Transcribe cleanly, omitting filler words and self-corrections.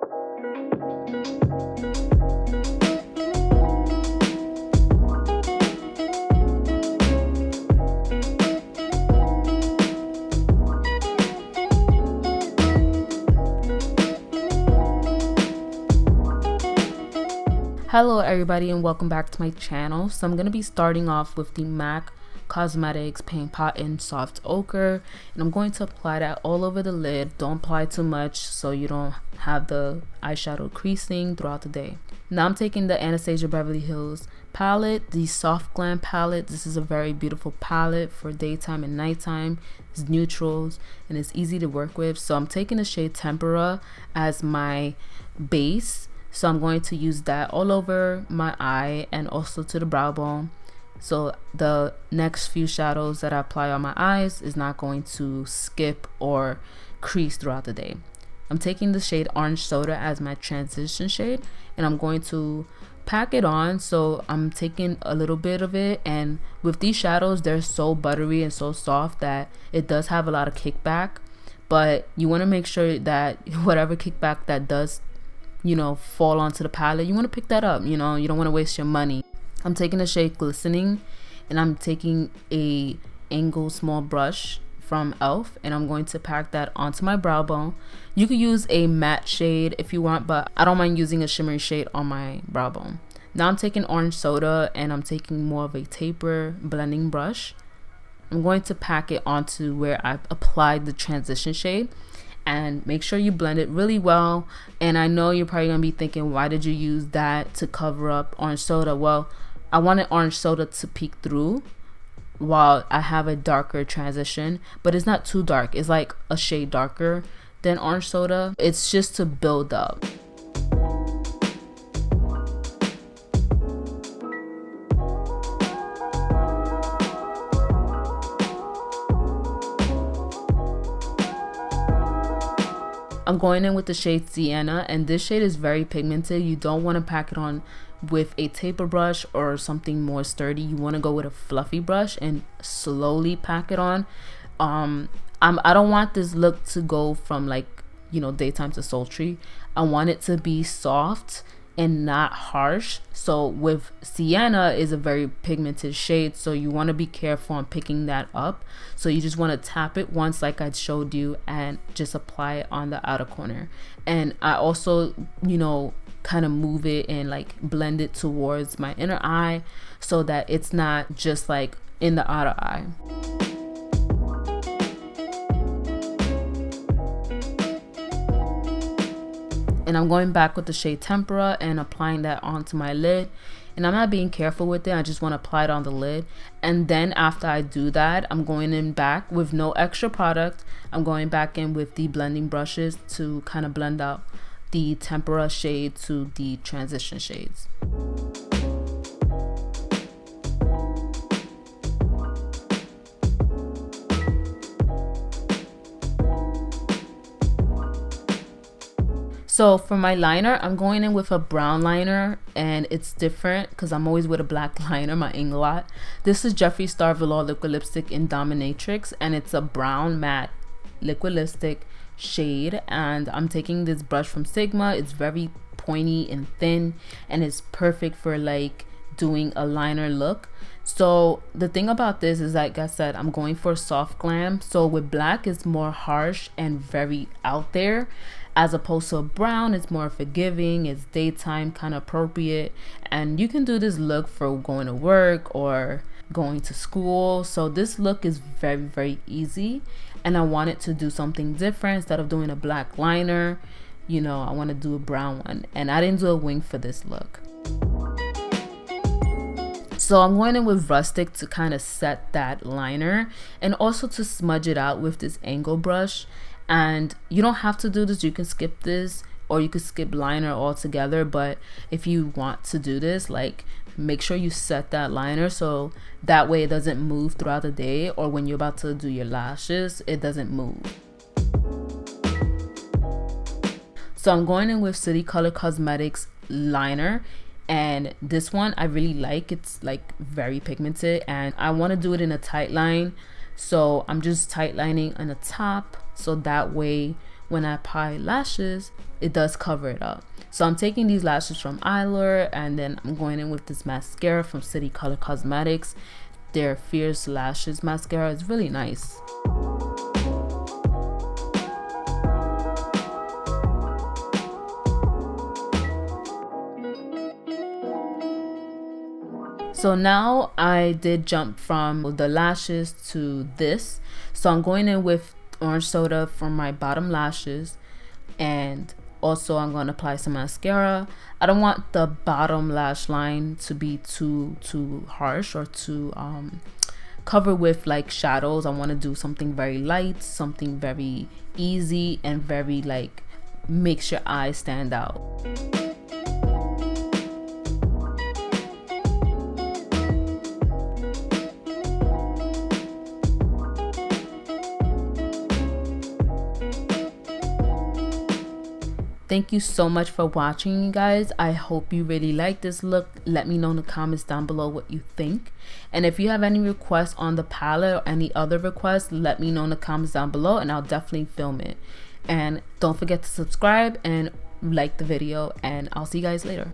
Hello everybody and welcome back to my channel. So I'm going to be starting off with the MAC Cosmetics Paint Pot in Soft Ochre, and I'm going to apply that all over the lid. Don't apply too much so you don't have the eyeshadow creasing throughout the day. Now I'm taking the Anastasia Beverly Hills palette, the Soft Glam palette. This is a very beautiful palette for daytime and nighttime. It's neutrals and it's easy to work with. So I'm taking the shade Tempera as my base. So I'm going to use that all over my eye and also to the brow bone. So the next few shadows that I apply on my eyes is not going to skip or crease throughout the day. I'm taking the shade Orange Soda as my transition shade, and I'm going to pack it on. So I'm taking a little bit of it, and with these shadows, they're so buttery and so soft that it does have a lot of kickback, but you want to make sure that whatever kickback that does, you know, fall onto the palette, you want to pick that up. You know, you don't want to waste your money. I'm taking the shade Glistening, and I'm taking a angled small brush from Elf, and I'm going to pack that onto my brow bone. You could use a matte shade if you want, but I don't mind using a shimmery shade on my brow bone. Now I'm taking Orange Soda, and I'm taking more of a taper blending brush. I'm going to pack it onto where I applied the transition shade, and make sure you blend it really well. And I know you're probably gonna be thinking, why did you use that to cover up Orange Soda? Well, I wanted Orange Soda to peek through while I have a darker transition, but it's not too dark. It's like a shade darker than Orange Soda. It's just to build up. I'm going in with the shade Sienna, and this shade is very pigmented. You don't want to pack it on with a taper brush or something more sturdy. You want to go with a fluffy brush and slowly pack it on. I don't want this look to go from, like, you know, daytime to sultry. I want it to be soft and not harsh. So with Sienna is a very pigmented shade, so you want to be careful on picking that up. So you just want to tap it once, like I showed you, and just apply it on the outer corner. And I also, you know, kind of move it and like blend it towards my inner eye so that it's not just like in the outer eye. And I'm going back with the shade Tempera and applying that onto my lid. And I'm not being careful with it, I just want to apply it on the lid. And then after I do that, I'm going in back with no extra product. I'm going back in with the blending brushes to kind of blend out the Tempera shade to the transition shades. So for my liner, I'm going in with a brown liner, and it's different because I'm always with a black liner, my Inglot. This is Jeffree Star Velour liquid lipstick in Dominatrix, and it's a brown matte liquid lipstick shade. And I'm taking this brush from Sigma. It's very pointy and thin, and it's perfect for like doing a liner look. So the thing about this is, like I said, I'm going for soft glam. So with black, it's more harsh and very out there, as opposed to a brown, it's more forgiving, it's daytime, kind of appropriate. And you can do this look for going to work or going to school. So this look is very, very easy, and I wanted to do something different. Instead of doing a black liner, you know, I want to do a brown one, and I didn't do a wing for this look. So I'm going in with Rustic to kind of set that liner, and also to smudge it out with this angle brush. And you don't have to do this, you can skip this, or you could skip liner altogether. But if you want to do this, like, make sure you set that liner so that way it doesn't move throughout the day, or when you're about to do your lashes, it doesn't move. So I'm going in with City Color Cosmetics liner, and this one I really like. It's like very pigmented, and I want to do it in a tight line. So I'm just tight lining on the top, so that way when I apply lashes, it does cover it up. So I'm taking these lashes from Eylure, and then I'm going in with this mascara from City Color Cosmetics. Their Fierce Lashes mascara is really nice. So now I did jump from the lashes to this. So I'm going in with orange soda for my bottom lashes, and also I'm going to apply some mascara. I don't want the bottom lash line to be too harsh or too covered with like shadows. I want to do something very light, something very easy, and very like makes your eyes stand out. Thank you so much for watching, you guys. I hope you really like this look. Let me know in the comments down below what you think. And if you have any requests on the palette or any other requests, let me know in the comments down below and I'll definitely film it. And don't forget to subscribe and like the video, and I'll see you guys later.